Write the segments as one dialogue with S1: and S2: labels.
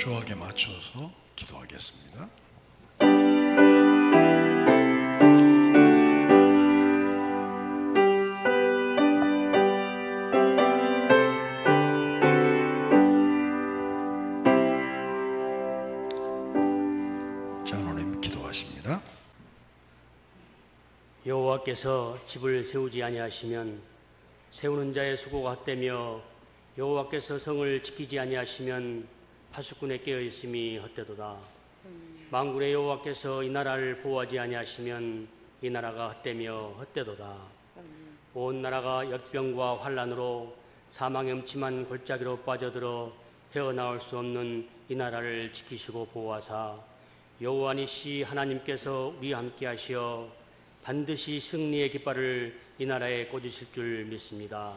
S1: 주악에 맞춰서 기도하겠습니다. 장로님 기도하십니다.
S2: 여호와께서 집을 세우지 아니하시면 세우는 자의 수고가 헛되며 여호와께서 성을 지키지 아니하시면 파수꾼에 깨어 있음이 헛되도다. 만군의 여호와께서 이 나라를 보호하지 아니하시면 이 나라가 헛되며 헛되도다. 온 나라가 역병과 환란으로 사망의 음침한 골짜기로 빠져들어 헤어나올 수 없는 이 나라를 지키시고 보호하사 여호와니시 하나님께서 우리와 함께 하시어 반드시 승리의 깃발을 이 나라에 꽂으실 줄 믿습니다.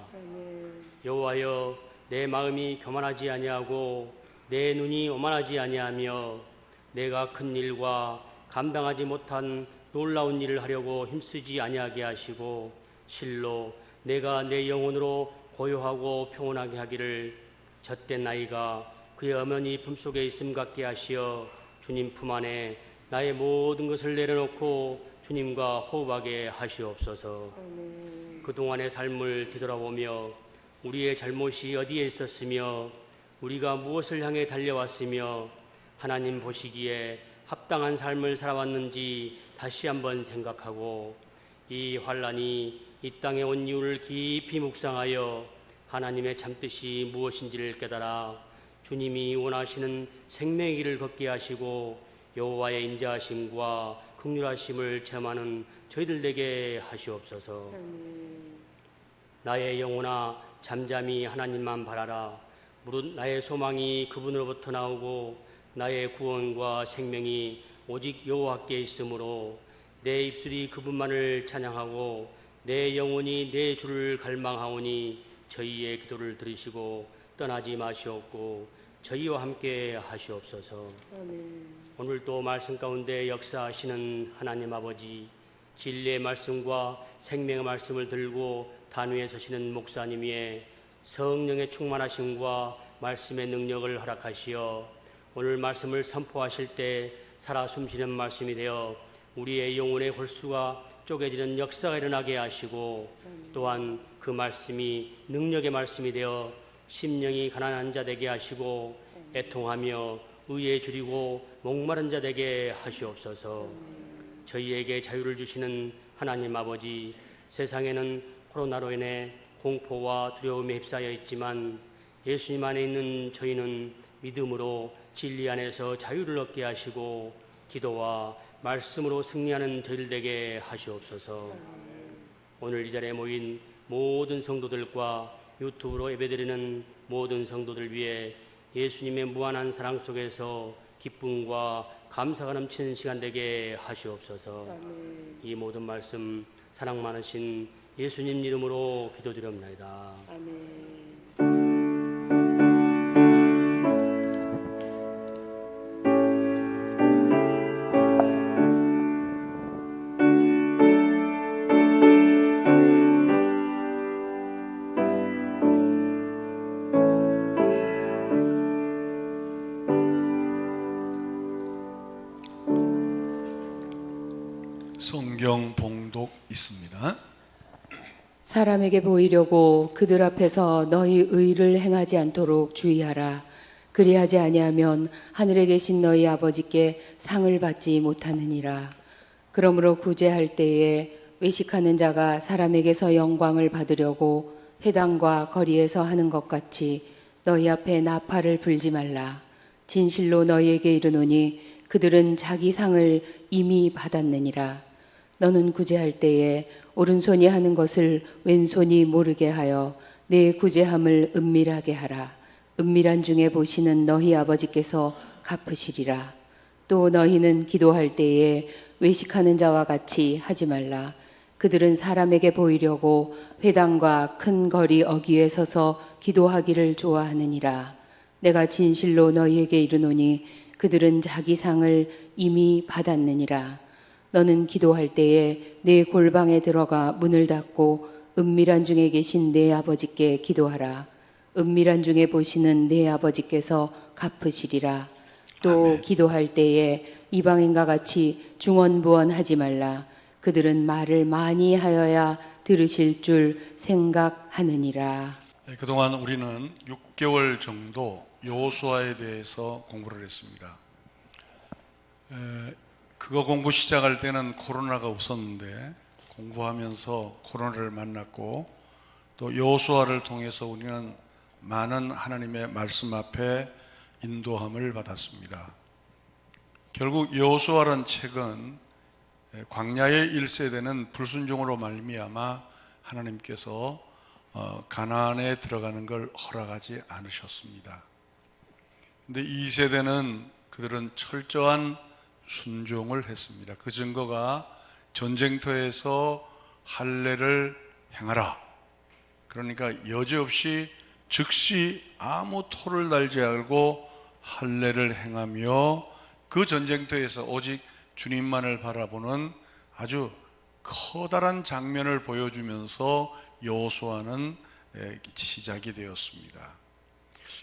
S2: 여호와여, 내 마음이 교만하지 아니하고 내 눈이 오만하지 아니하며 내가 큰 일과 감당하지 못한 놀라운 일을 하려고 힘쓰지 아니하게 하시고 실로 내가 내 영혼으로 고요하고 평온하게 하기를 젖된 나이가 그의 어머니 품속에 있음 같게 하시어 주님 품 안에 나의 모든 것을 내려놓고 주님과 호흡하게 하시옵소서. 그동안의 삶을 뒤돌아보며 우리의 잘못이 어디에 있었으며 우리가 무엇을 향해 달려왔으며 하나님 보시기에 합당한 삶을 살아왔는지 다시 한번 생각하고 이 환란이 이 땅에 온 이유를 깊이 묵상하여 하나님의 참뜻이 무엇인지를 깨달아 주님이 원하시는 생명의 길을 걷게 하시고 여호와의 인자하심과 긍휼하심을 체험하는 저희들 되게 하시옵소서. 나의 영혼아 잠잠히 하나님만 바라라. 무릇 나의 소망이 그분으로부터 나오고 나의 구원과 생명이 오직 여호와께 있으므로 내 입술이 그분만을 찬양하고 내 영혼이 내 주를 갈망하오니 저희의 기도를 들으시고 떠나지 마시옵고 저희와 함께 하시옵소서. 오늘도 말씀 가운데 역사하시는 하나님 아버지, 진리의 말씀과 생명의 말씀을 들고 단위에 서시는 목사님 위에 성령의 충만하심과 말씀의 능력을 허락하시어 오늘 말씀을 선포하실 때 살아 숨쉬는 말씀이 되어 우리의 영혼의 홀수가 쪼개지는 역사가 일어나게 하시고 또한 그 말씀이 능력의 말씀이 되어 심령이 가난한 자 되게 하시고 애통하며 의에 줄이고 목마른 자 되게 하시옵소서. 저희에게 자유를 주시는 하나님 아버지, 세상에는 코로나로 인해 공포와 두려움에 휩싸여 있지만 예수님 안에 있는 저희는 믿음으로 진리 안에서 자유를 얻게 하시고 기도와 말씀으로 승리하는 저희들 되게 하시옵소서. 오늘 이 자리에 모인 모든 성도들과 유튜브로 예배드리는 모든 성도들 위해 예수님의 무한한 사랑 속에서 기쁨과 감사가 넘치는 시간 되게 하시옵소서. 이 모든 말씀 사랑 많으신 예수님 이름으로 기도드립니다.
S1: 성경 봉독 있습니다.
S3: 사람에게 보이려고 그들 앞에서 너희 의를 행하지 않도록 주의하라. 그리하지 아니하면 하늘에 계신 너희 아버지께 상을 받지 못하느니라. 그러므로 구제할 때에 외식하는 자가 사람에게서 영광을 받으려고 회당과 거리에서 하는 것 같이 너희 앞에 나팔을 불지 말라. 진실로 너희에게 이르노니 그들은 자기 상을 이미 받았느니라. 너는 구제할 때에 오른손이 하는 것을 왼손이 모르게 하여 내 구제함을 은밀하게 하라. 은밀한 중에 보시는 너희 아버지께서 갚으시리라. 또 너희는 기도할 때에 외식하는 자와 같이 하지 말라. 그들은 사람에게 보이려고 회당과 큰 거리 어귀에 서서 기도하기를 좋아하느니라. 내가 진실로 너희에게 이르노니 그들은 자기 상을 이미 받았느니라. 너는 기도할 때에 내 골방에 들어가 문을 닫고 은밀한 중에 계신 내 아버지께 기도하라. 은밀한 중에 보시는 내 아버지께서 갚으시리라. 또
S1: 아멘.
S3: 기도할 때에 이방인과 같이 중언부언하지 말라. 그들은 말을 많이 하여야 들으실 줄 생각하느니라.
S1: 네, 그동안 우리는 6개월 정도 여호수아에 대해서 공부를 했습니다. 그거 공부 시작할 때는 코로나가 없었는데 공부하면서 코로나를 만났고 또 여호수아를 통해서 우리는 많은 하나님의 말씀 앞에 인도함을 받았습니다. 결국 여호수아라는 책은 광야의 1세대는 불순종으로 말미암아 하나님께서 가나안에 들어가는 걸 허락하지 않으셨습니다. 근데 2세대는 그들은 철저한 순종을 했습니다. 그 증거가 전쟁터에서 할례를 행하라. 그러니까 여지없이 즉시 아무 토를 달지 말고 할례를 행하며 그 전쟁터에서 오직 주님만을 바라보는 아주 커다란 장면을 보여주면서 여호수아는 시작이 되었습니다.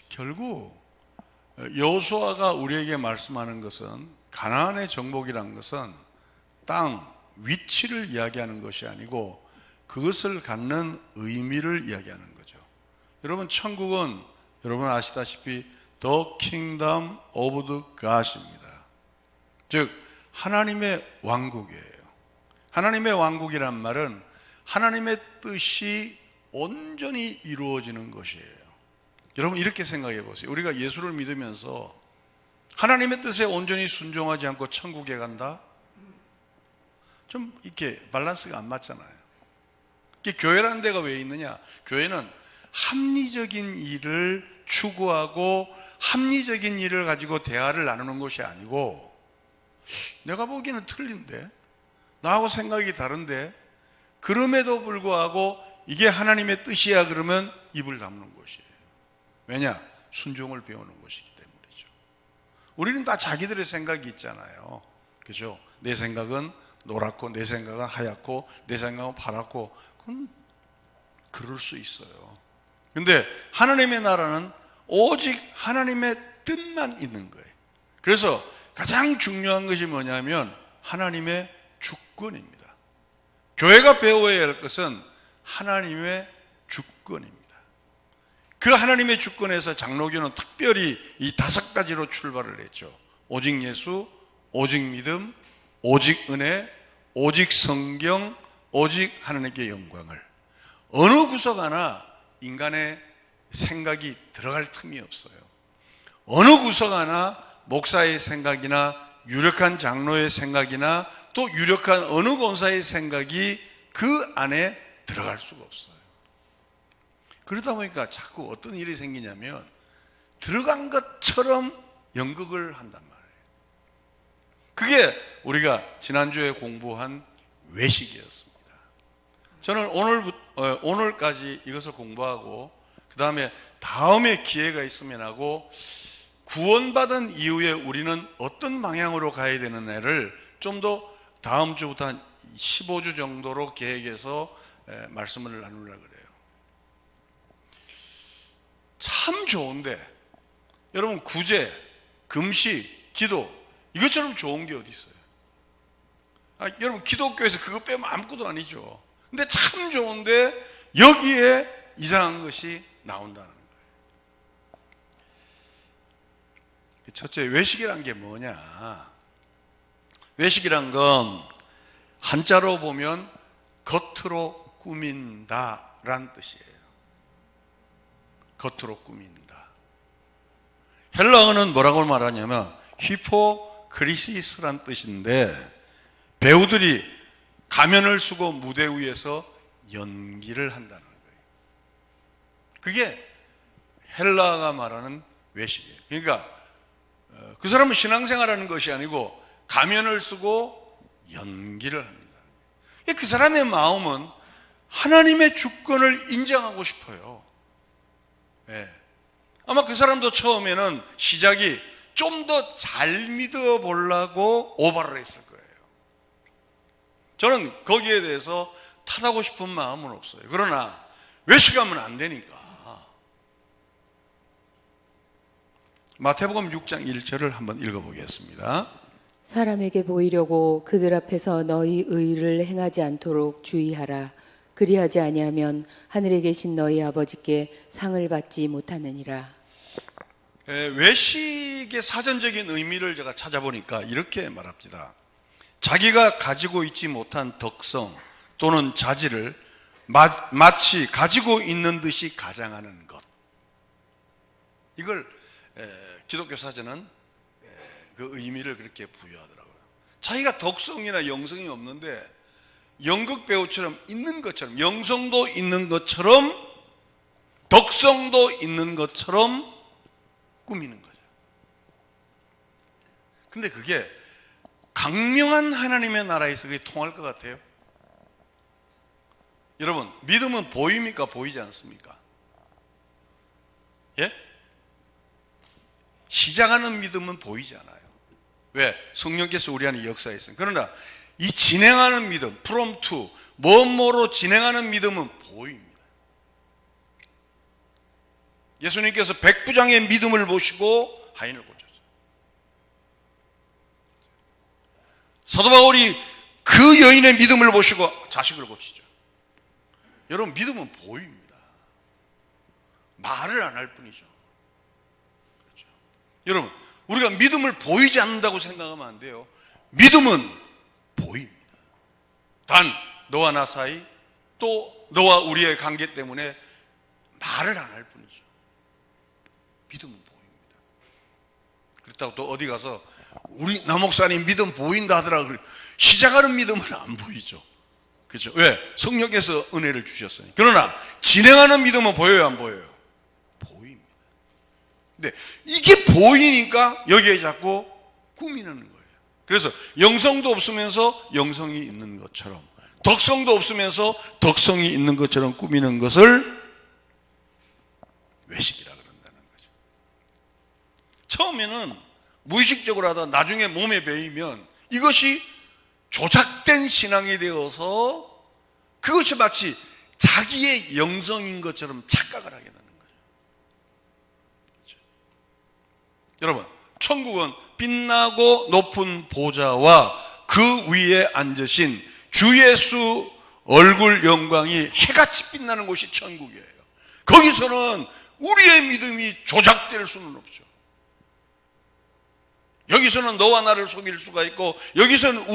S1: 결국 여호수아가 우리에게 말씀하는 것은 가나안의 정복이라는 것은 땅, 위치를 이야기하는 것이 아니고 그것을 갖는 의미를 이야기하는 거죠. 여러분, 천국은 여러분 아시다시피 The Kingdom of the God입니다. 즉 하나님의 왕국이에요. 하나님의 왕국이란 말은 하나님의 뜻이 온전히 이루어지는 것이에요. 여러분 이렇게 생각해 보세요. 우리가 예수를 믿으면서 하나님의 뜻에 온전히 순종하지 않고 천국에 간다? 좀 이렇게 밸런스가 안 맞잖아요. 교회라는 데가 왜 있느냐? 교회는 합리적인 일을 추구하고 합리적인 일을 가지고 대화를 나누는 것이 아니고 내가 보기에는 틀린데 나하고 생각이 다른데 그럼에도 불구하고 이게 하나님의 뜻이야 그러면 입을 다무는 것이에요. 왜냐? 순종을 배우는 것이기 때문이죠. 우리는 다 자기들의 생각이 있잖아요. 그죠? 내 생각은 노랗고 내 생각은 하얗고 내 생각은 파랗고 그건 그럴 수 있어요. 근데 하나님의 나라는 오직 하나님의 뜻만 있는 거예요. 그래서 가장 중요한 것이 뭐냐면 하나님의 주권입니다. 교회가 배워야 할 것은 하나님의 주권입니다. 그 하나님의 주권에서 장로교는 특별히 이 5가지로 출발을 했죠. 오직 예수, 오직 믿음, 오직 은혜, 오직 성경, 오직 하나님께 영광을. 어느 구석 하나 인간의 생각이 들어갈 틈이 없어요. 어느 구석 하나 목사의 생각이나 유력한 장로의 생각이나 또 유력한 어느 권사의 생각이 그 안에 들어갈 수가 없어요. 그러다 보니까 자꾸 어떤 일이 생기냐면 들어간 것처럼 연극을 한단 말이에요. 그게 우리가 지난주에 공부한 외식이었습니다. 저는 오늘까지 이것을 공부하고 그 다음에 기회가 있으면 하고 구원받은 이후에 우리는 어떤 방향으로 가야 되는 애를 좀 더 다음 주부터 한 15주 정도로 계획해서 말씀을 나누려고 그래요. 참 좋은데 여러분 구제, 금식, 기도 이것처럼 좋은 게 어디 있어요? 여러분 기독교에서 그거 빼면 아무것도 아니죠. 근데 참 좋은데 여기에 이상한 것이 나온다는 거예요. 첫째, 외식이란 게 뭐냐? 외식이란 건 한자로 보면 겉으로 꾸민다라는 뜻이에요. 겉으로 꾸민다. 헬라어는 뭐라고 말하냐면 히포크리시스란 뜻인데 배우들이 가면을 쓰고 무대 위에서 연기를 한다는 거예요. 그게 헬라가 말하는 외식이에요. 그러니까 그 사람은 신앙생활하는 것이 아니고 가면을 쓰고 연기를 합니다. 그 사람의 마음은 하나님의 주권을 인정하고 싶어요. 네. 아마 그 사람도 처음에는 시작이 좀 더 잘 믿어보려고 오바를 했을 거예요. 저는 거기에 대해서 탓하고 싶은 마음은 없어요. 그러나 외식하면 안 되니까. 마태복음 6장 1절을 한번 읽어보겠습니다.
S3: 사람에게 보이려고 그들 앞에서 너희 의를 행하지 않도록 주의하라. 그리하지 아니하면 하늘에 계신 너희 아버지께 상을 받지 못하느니라.
S1: 외식의 사전적인 의미를 제가 찾아보니까 이렇게 말합니다. 자기가 가지고 있지 못한 덕성 또는 자질을 마치 가지고 있는 듯이 가장하는 것. 이걸 기독교 사전은 그 의미를 그렇게 부여하더라고요. 자기가 덕성이나 영성이 없는데 연극 배우처럼 있는 것처럼, 영성도 있는 것처럼, 덕성도 있는 것처럼 꾸미는 거죠. 근데 그게 강명한 하나님의 나라에서 그게 통할 것 같아요? 여러분, 믿음은 보입니까? 보이지 않습니까? 예? 시작하는 믿음은 보이지 않아요. 왜? 성령께서 우리 안에 역사했어요. 그러나 이 진행하는 믿음, from to, 뭐뭐로 진행하는 믿음은 보입니다. 예수님께서 백부장의 믿음을 보시고 하인을 고쳤어요. 사도 바울이 그 여인의 믿음을 보시고 자식을 고치죠. 여러분, 믿음은 보입니다. 말을 안 할 뿐이죠. 그렇죠? 여러분, 우리가 믿음을 보이지 않는다고 생각하면 안 돼요. 믿음은 보입니다. 단 너와 나 사이, 또 너와 우리의 관계 때문에 말을 안 할 뿐이죠. 믿음은 보입니다. 그렇다고 또 어디 가서 우리 남목사님 믿음 보인다 하더라고요. 시작하는 믿음은 안 보이죠. 그렇죠? 왜? 성령께서 은혜를 주셨으니. 그러나 진행하는 믿음은 보여요, 안 보여요? 보입니다. 근데 이게 보이니까 여기에 자꾸 꾸미는 거예요. 그래서 영성도 없으면서 영성이 있는 것처럼, 덕성도 없으면서 덕성이 있는 것처럼 꾸미는 것을 외식이라 그런다는 거죠. 처음에는 무의식적으로 하다 나중에 몸에 배이면 이것이 조작된 신앙이 되어서 그것이 마치 자기의 영성인 것처럼 착각을 하게 되는 거죠. 그렇죠? 여러분, 천국은 빛나고 높은 보좌와 그 위에 앉으신 주 예수 얼굴 영광이 해같이 빛나는 곳이 천국이에요. 거기서는 우리의 믿음이 조작될 수는 없죠. 여기서는 너와 나를 속일 수가 있고, 여기서는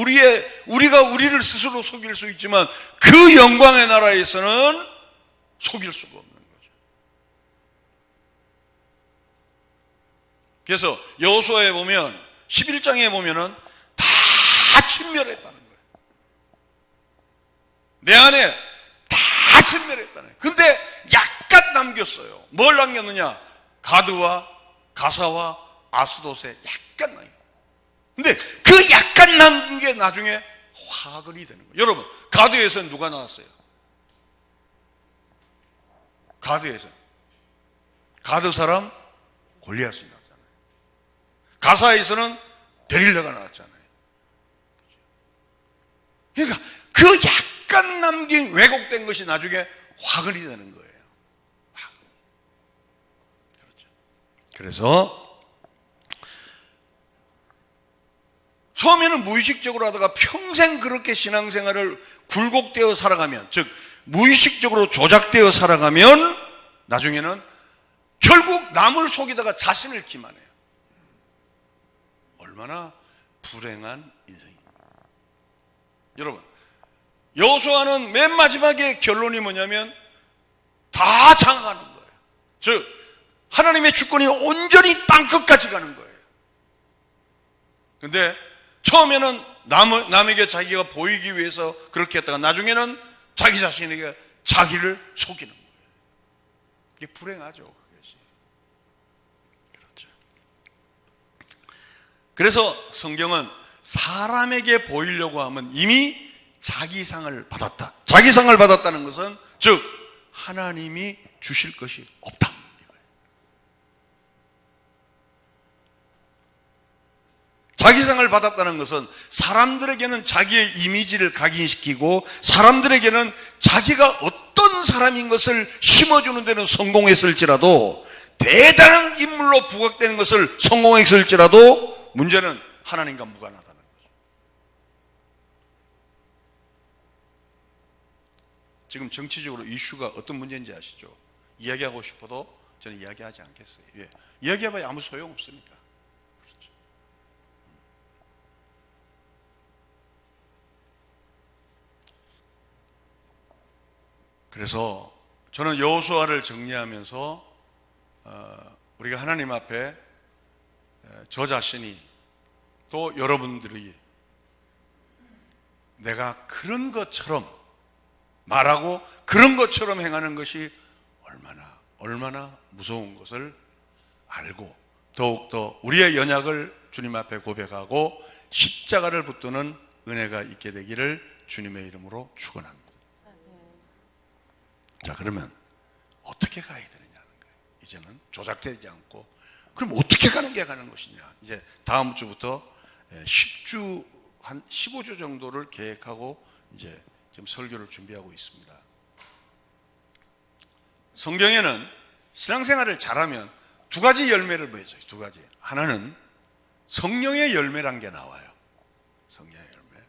S1: 우리가 우리를 스스로 속일 수 있지만 그 영광의 나라에서는 속일 수가 없는 거죠. 그래서 여호수아에 보면 11장에 보면은 다 진멸했다는 거예요. 내 안에 다 진멸했다는 거예요. 근데 약간 남겼어요. 뭘 남겼느냐? 가드와 가사와 아스돗에 약간 남겨요. 근데 그 약간 남긴 게 나중에 화근이 되는 거예요. 여러분, 가드에서는 누가 나왔어요? 가드에서 가드 사람 골리앗이 나왔잖아요. 가사에서는 데릴라가 나왔잖아요. 그러니까 그 약간 남긴 왜곡된 것이 나중에 화근이 되는 거예요. 그렇죠. 그래서 처음에는 무의식적으로 하다가 평생 그렇게 신앙생활을 굴곡되어 살아가면, 즉 무의식적으로 조작되어 살아가면 나중에는 결국 남을 속이다가 자신을 기만해요. 얼마나 불행한 인생입니다. 여러분, 여호수아는 맨 마지막에 결론이 뭐냐면 다 장악하는 거예요. 즉 하나님의 주권이 온전히 땅끝까지 가는 거예요. 근데 처음에는 남에게 자기가 보이기 위해서 그렇게 했다가 나중에는 자기 자신에게 자기를 속이는 거예요. 이게 불행하죠, 그것이. 그렇죠. 그래서 성경은 사람에게 보이려고 하면 이미 자기상을 받았다. 자기상을 받았다는 것은 즉 하나님이 주실 것이 없다. 자기상을 받았다는 것은 사람들에게는 자기의 이미지를 각인시키고 사람들에게는 자기가 어떤 사람인 것을 심어주는 데는 성공했을지라도 대단한 인물로 부각되는 것을 성공했을지라도 문제는 하나님과 무관하다는 거죠. 지금 정치적으로 이슈가 어떤 문제인지 아시죠? 이야기하고 싶어도 저는 이야기하지 않겠어요. 왜? 이야기해봐야 아무 소용없으니까. 그렇죠. 그래서 저는 여호수아를 정리하면서 우리가 하나님 앞에 저 자신이 또 여러분들이 내가 그런 것처럼 말하고 그런 것처럼 행하는 것이 얼마나 무서운 것을 알고 더욱더 우리의 연약을 주님 앞에 고백하고 십자가를 붙드는 은혜가 있게 되기를 주님의 이름으로 축원합니다. 자, 그러면 어떻게 가야 되느냐는 거예요. 이제는 조작되지 않고 그럼 어떻게 가는 게 가는 것이냐. 이제 다음 주부터 10주 한 15주 정도를 계획하고 이제 지금 설교를 준비하고 있습니다. 성경에는 신앙생활을 잘하면 두 가지 열매를 보여줘요. 두 가지. 하나는 성령의 열매란 게 나와요. 성령의 열매.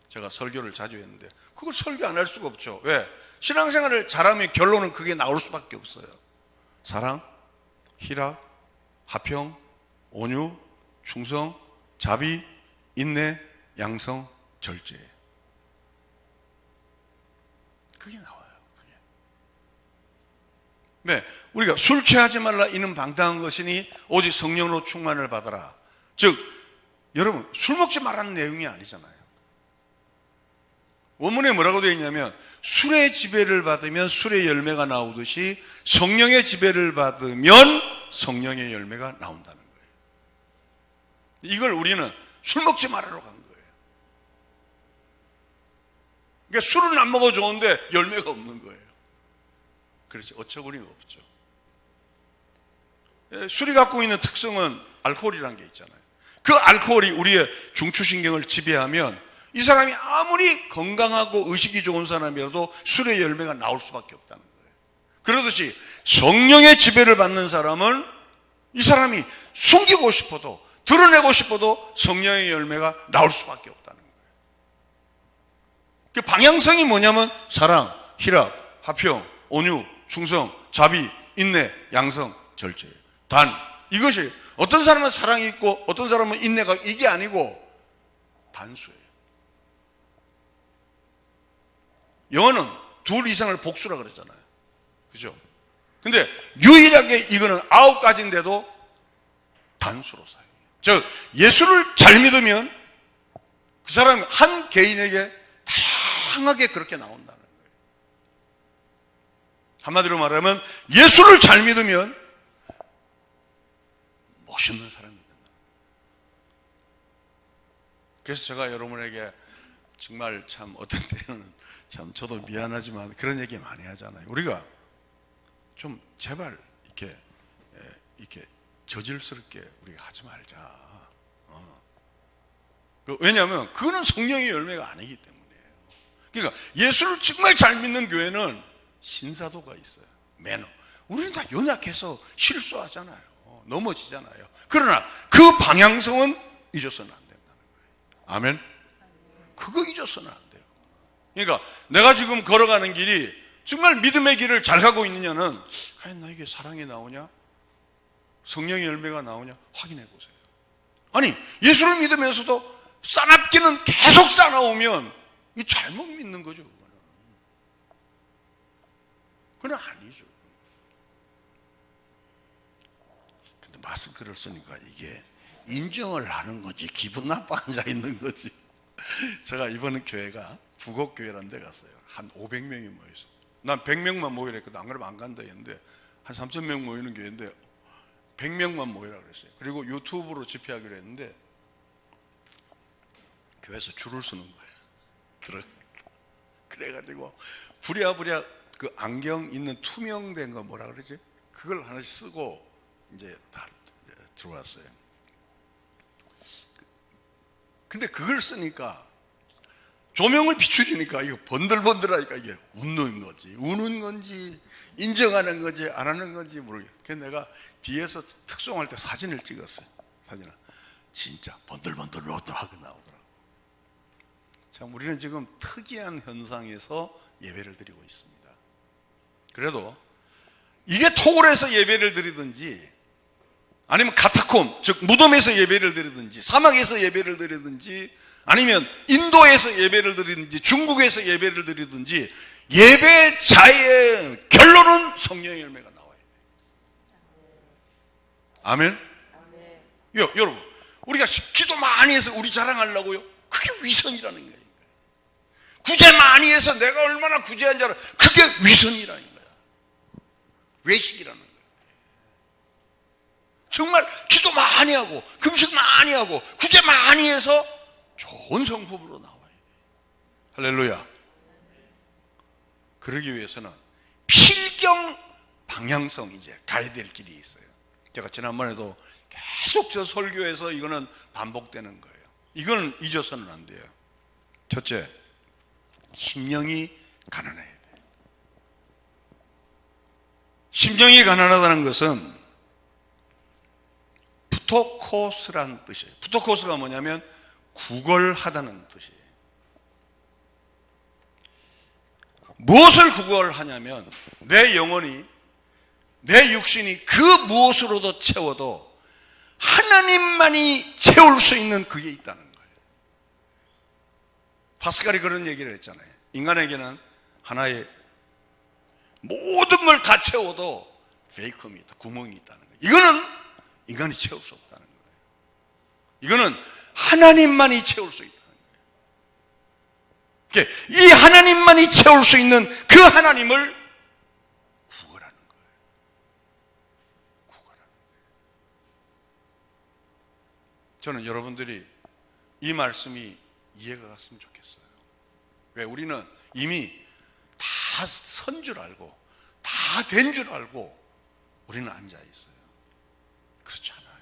S1: 제가 설교를 자주 했는데 그걸 설교 안 할 수가 없죠. 왜? 신앙생활을 잘하면 결론은 그게 나올 수밖에 없어요. 사랑, 희락, 화평, 온유, 충성, 자비, 인내, 양성, 절제. 그게 나와요. 그게. 네, 우리가 술 취하지 말라 이는 방탕한 것이니 오직 성령으로 충만을 받아라. 즉, 여러분 술 먹지 말라는 내용이 아니잖아요. 원문에 뭐라고 되어 있냐면 술의 지배를 받으면 술의 열매가 나오듯이 성령의 지배를 받으면 성령의 열매가 나온다는 거예요. 이걸 우리는 술 먹지 말라고 간 거예요. 그러니까 술은 안 먹어 좋은데 열매가 없는 거예요. 그렇지, 어처구니가 없죠. 술이 갖고 있는 특성은 알코올이라는 게 있잖아요. 그 알코올이 우리의 중추신경을 지배하면 이 사람이 아무리 건강하고 의식이 좋은 사람이라도 술의 열매가 나올 수밖에 없다는 거예요. 그러듯이 성령의 지배를 받는 사람은 이 사람이 숨기고 싶어도 드러내고 싶어도 성령의 열매가 나올 수밖에 없다는 거예요. 그 방향성이 뭐냐면 사랑, 희락, 화평, 온유, 충성, 자비, 인내, 양성, 절제예요. 단 이것이 어떤 사람은 사랑이 있고 어떤 사람은 인내가 이게 아니고 단수예요. 영어는 둘 이상을 복수라 그러잖아요. 그죠? 근데 유일하게 이거는 9가지인데도 단수로 사용해요. 즉, 예수를 잘 믿으면 그 사람 한 개인에게 다양하게 그렇게 나온다는 거예요. 한마디로 말하면 예수를 잘 믿으면 멋있는 사람이 된다. 그래서 제가 여러분에게 정말 참 어떤 때는 참 저도 미안하지만 그런 얘기 많이 하잖아요. 우리가 좀 제발 이렇게 저질스럽게 우리가 하지 말자. 왜냐하면 그거는 성령의 열매가 아니기 때문이에요. 그러니까 예수를 정말 잘 믿는 교회는 신사도가 있어요. 매너. 우리는 다 연약해서 실수하잖아요. 넘어지잖아요. 그러나 그 방향성은 잊어서는 안 된다는 거예요. 아멘. 그거 잊어서는 안 돼요. 그러니까 내가 지금 걸어가는 길이 정말 믿음의 길을 잘 가고 있느냐는 과연 나에게 사랑이 나오냐? 성령의 열매가 나오냐? 확인해 보세요. 아니, 예수를 믿으면서도 싸납기는 계속 싸나오면 이 잘못 믿는 거죠. 그건 아니죠. 근데 마스크를 쓰니까 이게 인정을 하는 거지 기분 나빠 앉아 있는 거지. 제가 이번 교회가 부곡교회라는 데 갔어요. 한 500명이 모여서. 난 100명만 모이라 했거든. 안 그러면 안 간다 했는데 한 3,000명 모이는 교회인데 100명만 모이라 그랬어요. 그리고 유튜브로 집회하기로 했는데 교회에서 줄을 서는 거예요. 그래가지고 부랴부랴 그 안경 있는 투명된 거 뭐라 그러지? 그걸 하나씩 쓰고 이제 다 들어왔어요. 근데 그걸 쓰니까 조명을 비추니까 이거 번들번들하니까 이게 웃는 건지 인정하는 건지 안 하는 건지 모르겠어요. 그래서 내가 뒤에서 특송할 때 사진을 찍었어요. 사진을. 진짜 번들번들하게 나오더라고. 참, 우리는 지금 특이한 현상에서 예배를 드리고 있습니다. 그래도 이게 토굴에서 예배를 드리든지 아니면 카타콤, 즉 무덤에서 예배를 드리든지 사막에서 예배를 드리든지 아니면 인도에서 예배를 드리든지 중국에서 예배를 드리든지 예배자의 결론은 성령의 열매가 나와야 돼요. 아멘? 여러분, 우리가 기도 많이 해서 우리 자랑하려고요? 그게 위선이라는 거예요. 구제 많이 해서 내가 얼마나 구제한 줄 알아. 그게 위선이라는 거야. 외식이라는 거야. 정말 기도 많이 하고 금식 많이 하고 구제 많이 해서 좋은 성품으로 나와야 돼. 할렐루야. 그러기 위해서는 필경 방향성 이제 가야 될 길이 있어요. 제가 지난번에도 계속 저 설교에서 이거는 반복되는 거예요. 이건 잊어서는 안 돼요. 첫째, 심령이 가난해야 돼. 심령이 가난하다는 것은 푸토코스란 뜻이에요. 푸토코스가 뭐냐면 구걸하다는 뜻이에요. 무엇을 구걸하냐면 내 영혼이, 내 육신이 그 무엇으로도 채워도 하나님만이 채울 수 있는 그게 있다는 거예요. 파스칼이 그런 얘기를 했잖아요. 인간에게는 하나의 모든 걸 다 채워도 베이컴이 있다, 구멍이 있다는 거예요. 이거는 인간이 채울 수 없다는 거예요. 이거는 하나님만이 채울 수 있다는 거예요. 이 하나님만이 채울 수 있는 그 하나님을 구걸하는 거예요. 구걸하는 거예요. 저는 여러분들이 이 말씀이 이해가 갔으면 좋겠어요. 왜? 우리는 이미 다 선 줄 알고 다 된 줄 알고 우리는 앉아 있어요. 그렇지 않아요.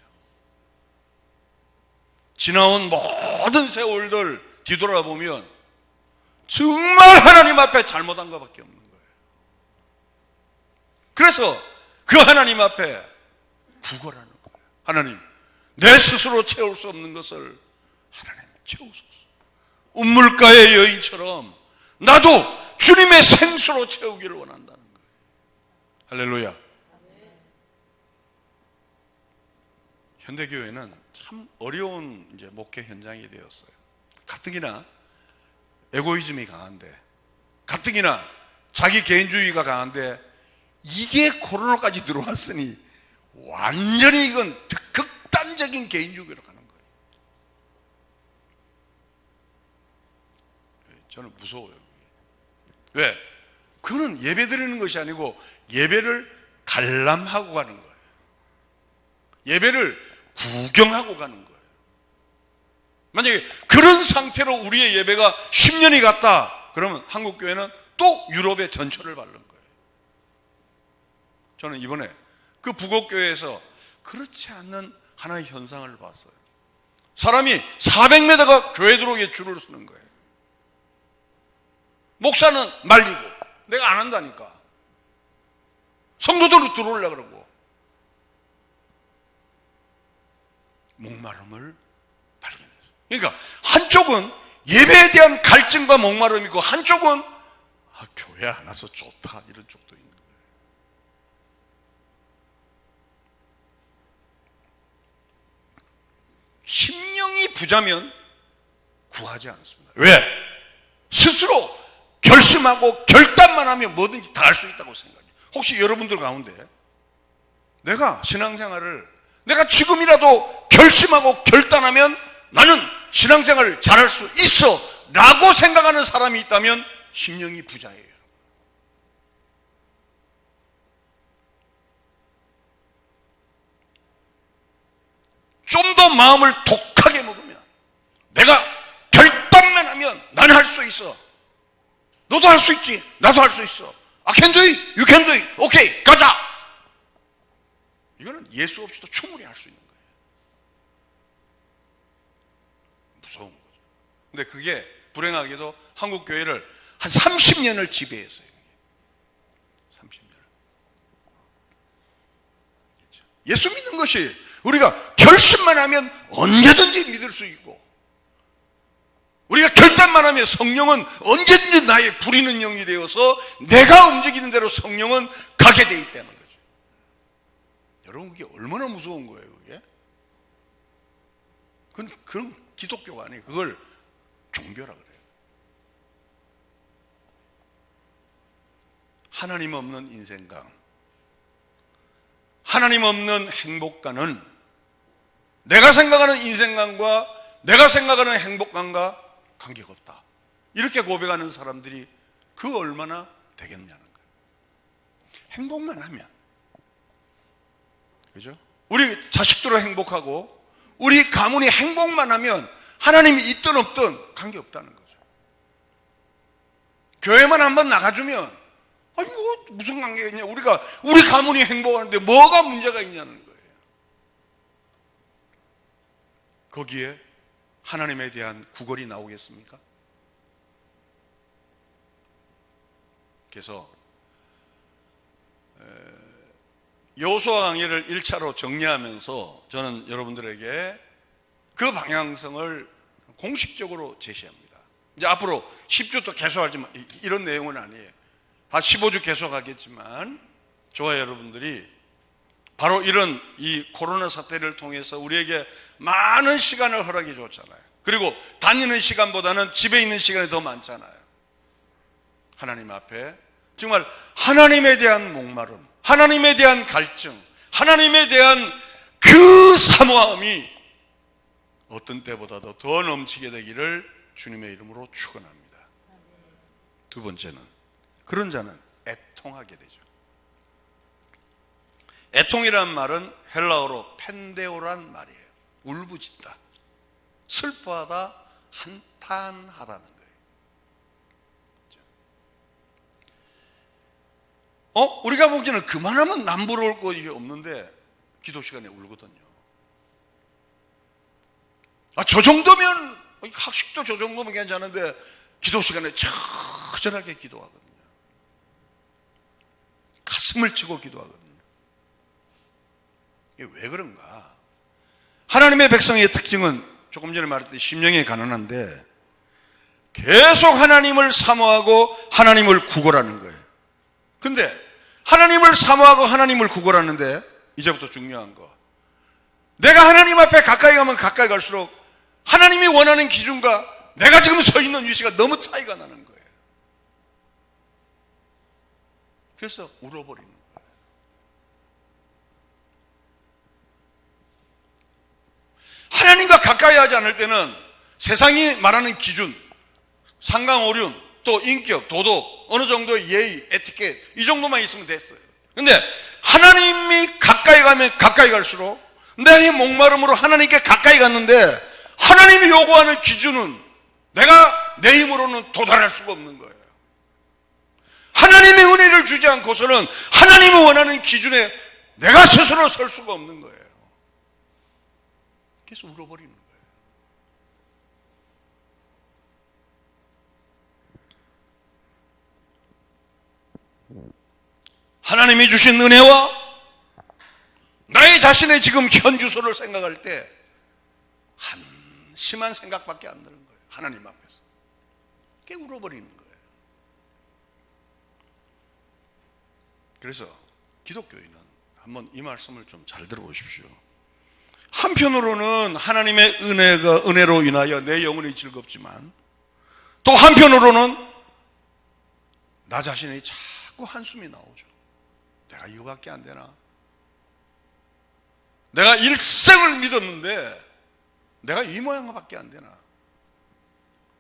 S1: 지나온 모든 세월들 뒤돌아보면 정말 하나님 앞에 잘못한 것밖에 없는 거예요. 그래서 그 하나님 앞에 구걸하는 거예요. 하나님, 내 스스로 채울 수 없는 것을 하나님 채우소서. 운물가의 여인처럼 나도 주님의 생수로 채우기를 원한다는 거예요. 할렐루야. 현대교회는 참 어려운 이제 목회 현장이 되었어요. 가뜩이나 에고이즘이 강한데, 가뜩이나 자기 개인주의가 강한데, 이게 코로나까지 들어왔으니 완전히 이건 극단적인 개인주의로 가는 거예요. 저는 무서워요. 왜? 그거는 예배 드리는 것이 아니고 예배를 관람하고 가는 거예요. 예배를 구경하고 가는 거예요. 만약에 그런 상태로 우리의 예배가 10년이 갔다 그러면 한국교회는 또 유럽의 전철을 밟는 거예요. 저는 이번에 그 북옥교회에서 그렇지 않는 하나의 현상을 봤어요. 사람이 400m가 교회 들어오기에 줄을 서는 거예요. 목사는 말리고 내가 안 한다니까. 성도들로 들어오려고 그러고. 목마름을 발견했어요. 그러니까 한쪽은 예배에 대한 갈증과 목마름이고 한쪽은 교회 안 와서 좋다 이런 쪽도 있는 거예요. 심령이 부자면 구하지 않습니다. 왜? 스스로 결심하고 결단만 하면 뭐든지 다 할 수 있다고 생각해요. 혹시 여러분들 가운데 내가 신앙생활을 내가 지금이라도 결심하고 결단하면 나는 신앙생활을 잘할 수 있어 라고 생각하는 사람이 있다면 심령이 부자예요. 좀 더 마음을 독하게 먹으면 내가 결단만 하면 나는 할 수 있어. 너도 할 수 있지. 나도 할 수 있어. I can do it. You can do it. 오케이, 가자. 이거는 예수 없이도 충분히 할 수 있는 거예요. 무서운 거죠. 근데 그게 불행하게도 한국 교회를 한 30년을 지배했어요. 30년. 예수 믿는 것이 우리가 결심만 하면 언제든지 믿을 수 있고, 우리가 결단만 하면 성령은 언제든지 나의 부리는 영이 되어서 내가 움직이는 대로 성령은 가게 돼 있다는 거죠. 여러분, 그게 얼마나 무서운 거예요, 그게? 그건 기독교가 아니에요. 그걸 종교라 그래요. 하나님 없는 인생관, 하나님 없는 행복관은 내가 생각하는 인생관과 내가 생각하는 행복관과 관계가 없다. 이렇게 고백하는 사람들이 그 얼마나 되겠냐는 거예요. 행복만 하면, 그죠? 우리 자식들로 행복하고 우리 가문이 행복만 하면 하나님이 있든 없든 관계없다는 거죠. 교회만 한번 나가주면 아니 뭐 무슨 관계가 있냐, 우리 가문이 행복하는데 뭐가 문제가 있냐는 거예요. 거기에 하나님에 대한 구걸이 나오겠습니까? 그래서 여호수아 강해를 1차로 정리하면서 저는 여러분들에게 그 방향성을 공식적으로 제시합니다. 이제 앞으로 10주 또 계속하지만 이런 내용은 아니에요. 한 15주 계속하겠지만 저와 여러분들이 바로 이런 이 코로나 사태를 통해서 우리에게 많은 시간을 허락해 줬잖아요. 그리고 다니는 시간보다는 집에 있는 시간이 더 많잖아요. 하나님 앞에 정말 하나님에 대한 목마름, 하나님에 대한 갈증, 하나님에 대한 그 사모함이 어떤 때보다도 더 넘치게 되기를 주님의 이름으로 축원합니다. 두 번째는, 그런 자는 애통하게 되죠. 애통이란 말은 헬라어로 펜데오란 말이에요. 울부짖다, 슬퍼하다, 한탄하다는 거예요. 우리가 보기에는 그만하면 남부러울 것이 없는데 기도 시간에 울거든요. 저 정도면, 학식도 저 정도면 괜찮은데 기도 시간에 처절하게 기도하거든요. 가슴을 치고 기도하거든요. 이게 왜 그런가? 하나님의 백성의 특징은 조금 전에 말했듯이 심령이 가난한데 계속 하나님을 사모하고 하나님을 구걸하는 거예요. 근데 하나님을 사모하고 하나님을 구걸하는데 이제부터 중요한 거, 내가 하나님 앞에 가까이 가면 가까이 갈수록 하나님이 원하는 기준과 내가 지금 서 있는 위치가 너무 차이가 나는 거예요. 그래서 울어버리는 거예요. 하나님과 가까이 하지 않을 때는 세상이 말하는 기준, 상강오륜, 또 인격, 도덕, 어느 정도의 예의, 에티켓, 이 정도만 있으면 됐어요. 근데 하나님이 가까이 가면 가까이 갈수록 내 목마름으로 하나님께 가까이 갔는데 하나님이 요구하는 기준은 내가 내 힘으로는 도달할 수가 없는 거예요. 하나님의 은혜를 주지 않고서는 하나님이 원하는 기준에 내가 스스로 설 수가 없는 거예요. 그래서 울어버리는 거예요. 하나님이 주신 은혜와 나의 자신의 지금 현 주소를 생각할 때 한심한 생각밖에 안 드는 거예요. 하나님 앞에서. 그게 울어버리는 거예요. 그래서 기독교인은 한번 이 말씀을 좀 잘 들어보십시오. 한편으로는 하나님의 은혜로 인하여 내 영혼이 즐겁지만 또 한편으로는 나 자신이 자꾸 한숨이 나오죠. 내가 이거밖에 안 되나? 내가 일생을 믿었는데 내가 이 모양밖에 안 되나?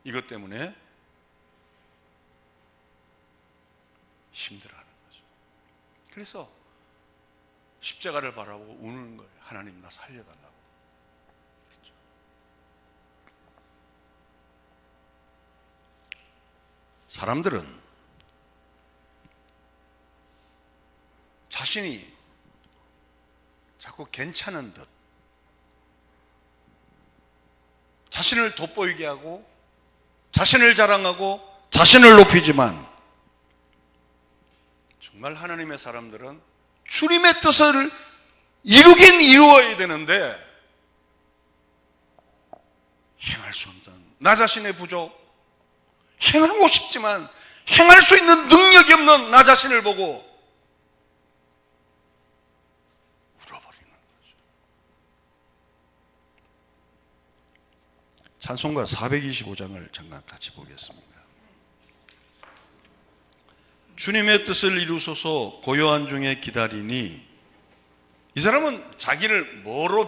S1: 이것 때문에 힘들어하는 거죠. 그래서 십자가를 바라보고 우는 거예요. 하나님 나 살려달라고. 그렇죠? 사람들은 자신이 자꾸 괜찮은 듯 자신을 돋보이게 하고 자신을 자랑하고 자신을 높이지만 정말 하나님의 사람들은 주님의 뜻을 이루긴 이루어야 되는데 행할 수 없는 나 자신의 부족, 행하고 싶지만 행할 수 있는 능력이 없는 나 자신을 보고 울어버리는 거죠. 찬송가 425장을 잠깐 같이 보겠습니다. 주님의 뜻을 이루소서 고요한 중에 기다리니, 이 사람은 자기를 뭐로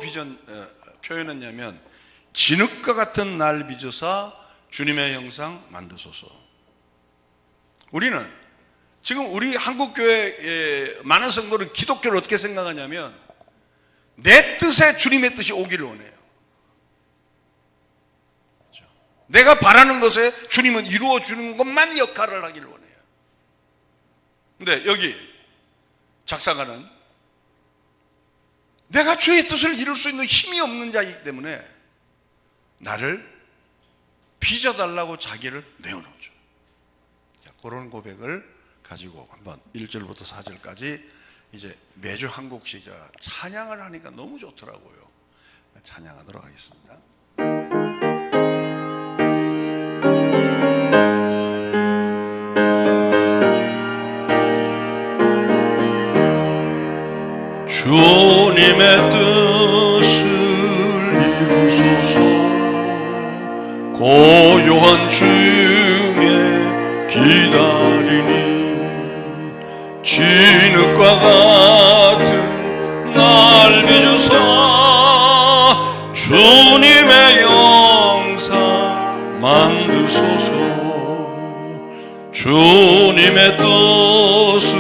S1: 표현했냐면 진흙과 같은 날 빚으사 주님의 형상 만드소서. 우리는 지금 우리 한국교회의 많은 성도는 기독교를 어떻게 생각하냐면 내 뜻에 주님의 뜻이 오기를 원해요. 그렇죠? 내가 바라는 것에 주님은 이루어주는 것만 역할을 하기를 원해요. 근데 여기 작사가는 내가 주의 뜻을 이룰 수 있는 힘이 없는 자이기 때문에 나를 빚어달라고 자기를 내어놓죠. 그런 고백을 가지고 한번 1절부터 4절까지 이제 매주 한 곡씩 찬양을 하니까 너무 좋더라고요. 찬양하도록 하겠습니다. 주님의 뜻을 이루소서 고요한 중에 기다리니 진흙과 같은 날 빚으사 주님의 형상 만드소서 주님의 뜻을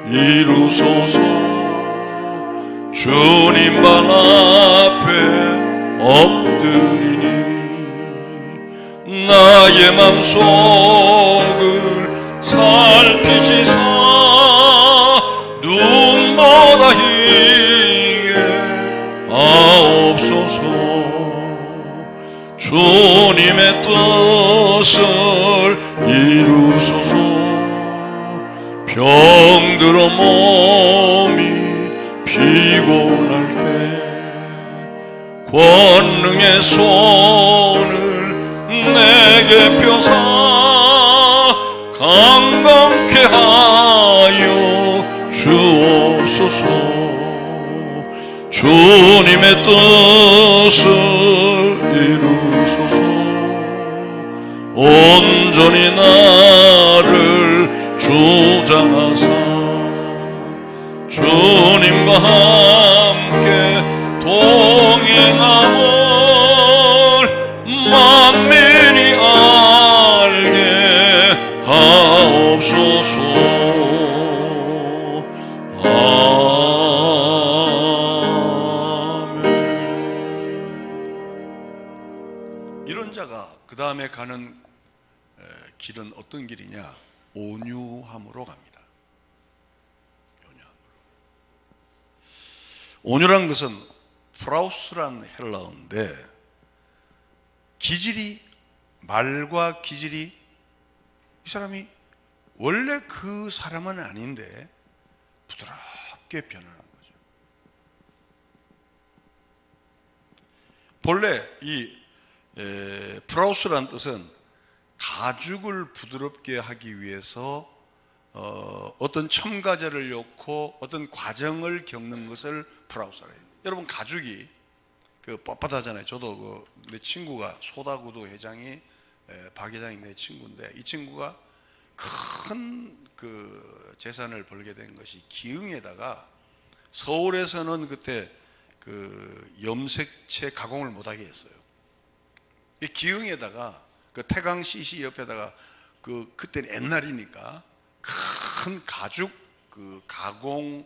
S1: 이루소서 주님 발 앞에 엎드리니 나의 맘속을 살피시사 눈보다 희게 하옵소서 주님의 뜻을 이루소서 병들어 몸이 피곤할 때 권능의 손을 내게 펴사 강건케 하여 주옵소서 주님의 뜻을 이루소서 온전히 나를 주장하사 주님과 함께 동행함을 만민이 알게 하옵소서. 아멘. 이런 자가 그 다음에 가는 길은 어떤 길이냐? 온유함으로 갑니다. 온유란 것은 프라우스란 헬라어인데 기질이, 말과 기질이 이 사람이 원래 그 사람은 아닌데 부드럽게 변하는 거죠. 본래 이 프라우스란 뜻은 가죽을 부드럽게 하기 위해서 어떤 첨가제를 넣고 어떤 과정을 겪는 것을 프라우스래요. 여러분 가죽이 뻣뻣하잖아요. 저도 내 친구가 소다구도 회장이 박 회장이 내 친구인데 이 친구가 큰 재산을 벌게 된 것이 기흥에다가 서울에서는 그때 염색체 가공을 못하게 했어요. 기흥에다가 태강 CC 옆에다가 그때는 옛날이니까 큰 가죽 가공을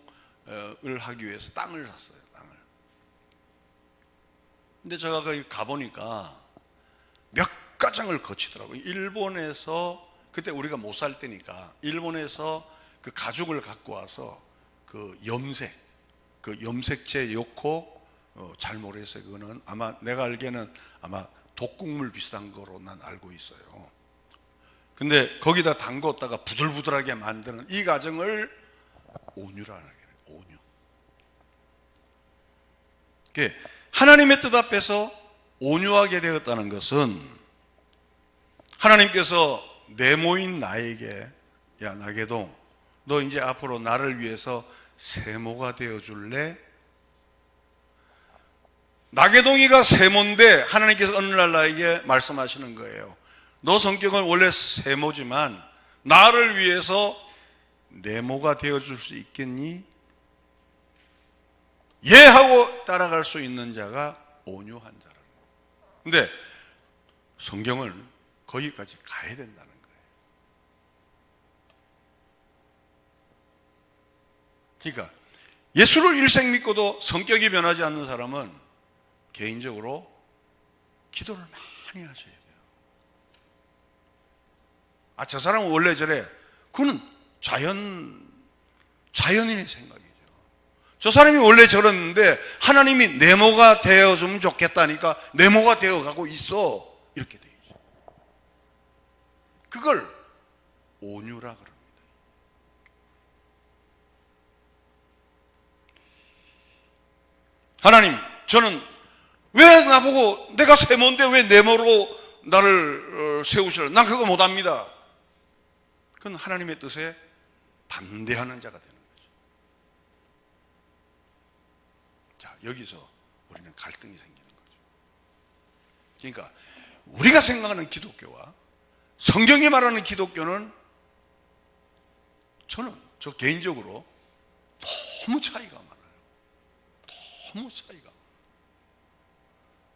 S1: 하기 위해서 땅을 샀어요. 땅을. 근데 제가 거기 가보니까 몇 가정을 거치더라고요. 일본에서 그때 우리가 못 살 때니까 일본에서 그 가죽을 갖고 와서 염색체 넣고 잘 모르겠어요. 그거는 아마 내가 알기에는 아마 독국물 비슷한 거로 난 알고 있어요. 근데 거기다 담궜다가 부들부들하게 만드는 이 과정을 온유라는 거예요. 온유. 하나님의 뜻 앞에서 온유하게 되었다는 것은 하나님께서 네모인 나에게, 야 나게동, 너 이제 앞으로 나를 위해서 세모가 되어줄래? 나게동이가 세모인데 하나님께서 어느 날 나에게 말씀하시는 거예요. 너 성격은 원래 세모지만 나를 위해서 네모가 되어줄 수 있겠니? 예 하고 따라갈 수 있는 자가 온유한 자라는 거예요. 근데 성경은 거기까지 가야 된다는 거예요. 그러니까 예수를 일생 믿고도 성격이 변하지 않는 사람은 개인적으로 기도를 많이 하셔야 돼요. 아, 저 사람은 원래 저래. 그건 자연인의 생각이죠. 저 사람이 원래 저랬는데 하나님이 네모가 되어주면 좋겠다니까 네모가 되어가고 있어. 이렇게 되죠. 그걸 온유라 그럽니다. 하나님, 저는 왜 나보고 내가 세모인데 왜 네모로 나를 세우시라? 난 그거 못합니다. 그건 하나님의 뜻에 반대하는 자가 되는 거죠. 자, 여기서 우리는 갈등이 생기는 거죠. 그러니까 우리가 생각하는 기독교와 성경이 말하는 기독교는 저 개인적으로 너무 차이가 많아요. 너무 차이가 많아요.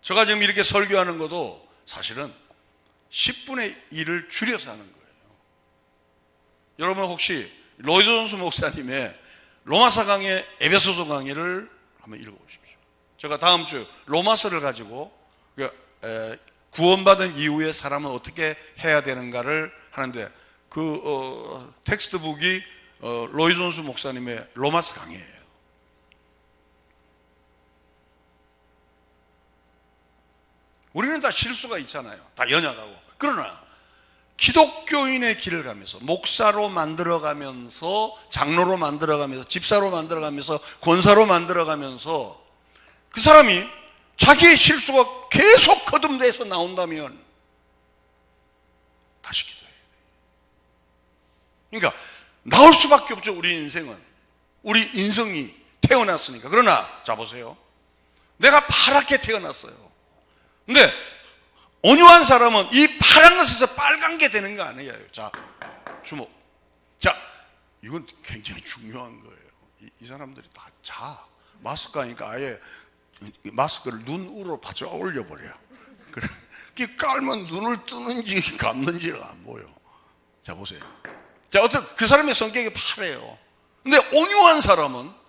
S1: 제가 지금 이렇게 설교하는 것도 사실은 10분의 1을 줄여서 하는 거예요. 여러분 혹시 로이드 존스 목사님의 로마서 강의, 에베소서 강의를 한번 읽어보십시오. 제가 다음 주 로마서를 가지고 구원받은 이후에 사람은 어떻게 해야 되는가를 하는데 그 텍스트북이 로이드 존스 목사님의 로마서 강의예요. 우리는 다 실수가 있잖아요. 다 연약하고. 그러나 기독교인의 길을 가면서 목사로 만들어가면서 장로로 만들어가면서 집사로 만들어가면서 권사로 만들어가면서 그 사람이 자기의 실수가 계속 거듭돼서 나온다면 다시 기도해야 돼요. 그러니까 나올 수밖에 없죠. 우리 인생은. 우리 인성이 태어났으니까. 그러나 자 보세요. 내가 파랗게 태어났어요. 근데 온유한 사람은 이 파란 것에서 빨간 게 되는 거 아니에요. 자, 주목. 자, 이건 굉장히 중요한 거예요. 이 사람들이 다 자. 마스크 하니까 아예 마스크를 눈 위로 바짝 올려버려. 그래. 깔면 눈을 뜨는지 감는지가 안 보여. 자, 보세요. 자, 그 사람의 성격이 파래요. 근데 온유한 사람은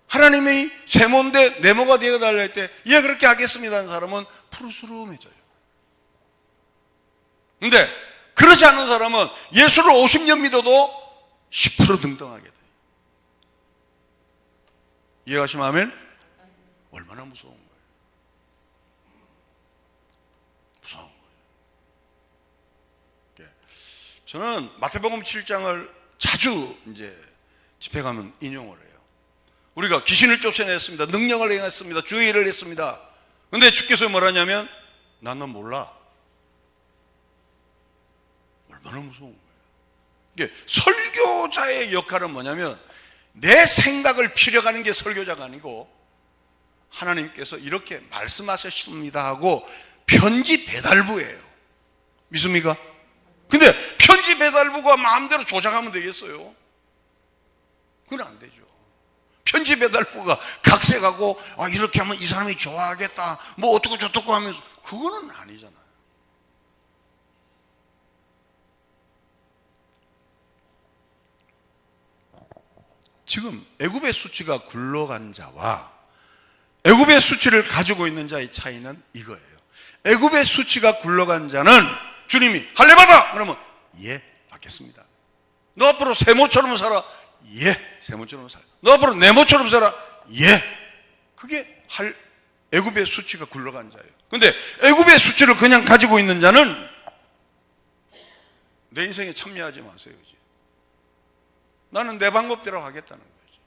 S1: 하나님의 세모인데 네모가 되어달라 할 때, 예, 그렇게 하겠습니다 하는 사람은 푸르스름해져요. 근데 그렇지 않은 사람은 예수를 50년 믿어도 10% 등등하게 돼요. 이해하시면 아멘? 얼마나 무서운 거예요. 무서운 거예요. 저는 마태복음 7장을 자주 이제 집회 가면 인용을 해요. 우리가 귀신을 쫓아냈습니다. 능력을 행했습니다. 주의 일을 했습니다. 근데 주께서 뭐라냐면 나는 몰라. 얼마나 무서운 거예요. 이게 설교자의 역할은 뭐냐면 내 생각을 피력하는 게 설교자가 아니고 하나님께서 이렇게 말씀하셨습니다 하고 편지 배달부예요. 믿습니까? 근데 편지 배달부가 마음대로 조작하면 되겠어요? 그건 안 되죠. 편지 배달부가 각색하고 이렇게 하면 이 사람이 좋아하겠다 뭐 어떻고 저떻고 하면서 그거는 아니잖아요. 지금 애굽의 수치가 굴러간 자와 애굽의 수치를 가지고 있는 자의 차이는 이거예요. 애굽의 수치가 굴러간 자는 주님이 할례 받아! 그러면 예 받겠습니다. 너 앞으로 세모처럼 살아. 예 세모처럼 살아. 너 앞으로 네모처럼 살아. 예. 그게 애굽의 수치가 굴러간 자예요. 근데 애굽의 수치를 그냥 가지고 있는 자는 내 인생에 참여하지 마세요. 이제. 나는 내 방법대로 하겠다는 거죠.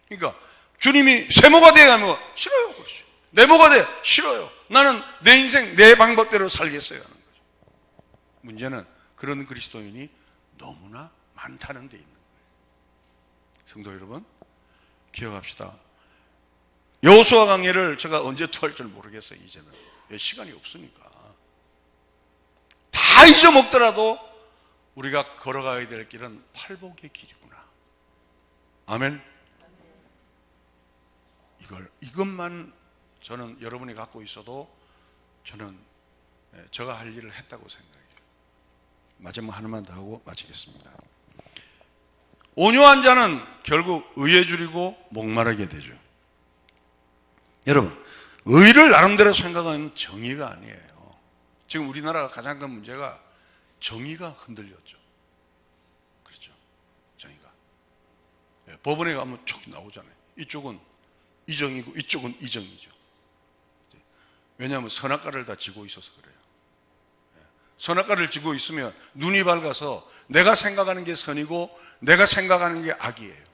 S1: 그러니까 주님이 세모가 되어야 하면 싫어요. 그렇죠. 네모가 돼 싫어요. 나는 내 인생 내 방법대로 살겠어요 하는 거죠. 문제는 그런 그리스도인이 너무나 많다는 데 있는 거예요. 성도 여러분, 기억합시다. 여호수아 강해를 제가 언제 토할 줄 모르겠어요. 이제는 시간이 없으니까. 다 잊어먹더라도 우리가 걸어가야 될 길은 팔복의 길이구나. 아멘. 이것만 저는 여러분이 갖고 있어도 저는 제가 할 일을 했다고 생각해요. 마지막 하나만 더 하고 마치겠습니다. 온유한 자는 결국 의에 줄이고 목마르게 되죠. 여러분, 의를 나름대로 생각하는 정의가 아니에요. 지금 우리나라가 가장 큰 문제가 정의가 흔들렸죠. 그렇죠? 정의가. 법원에 가면 쭉 나오잖아요. 이쪽은 이정이고 이쪽은 이정이죠. 왜냐하면 선악과를 다 쥐고 있어서 그래요. 선악과를 쥐고 있으면 눈이 밝아서 내가 생각하는 게 선이고 내가 생각하는 게 악이에요.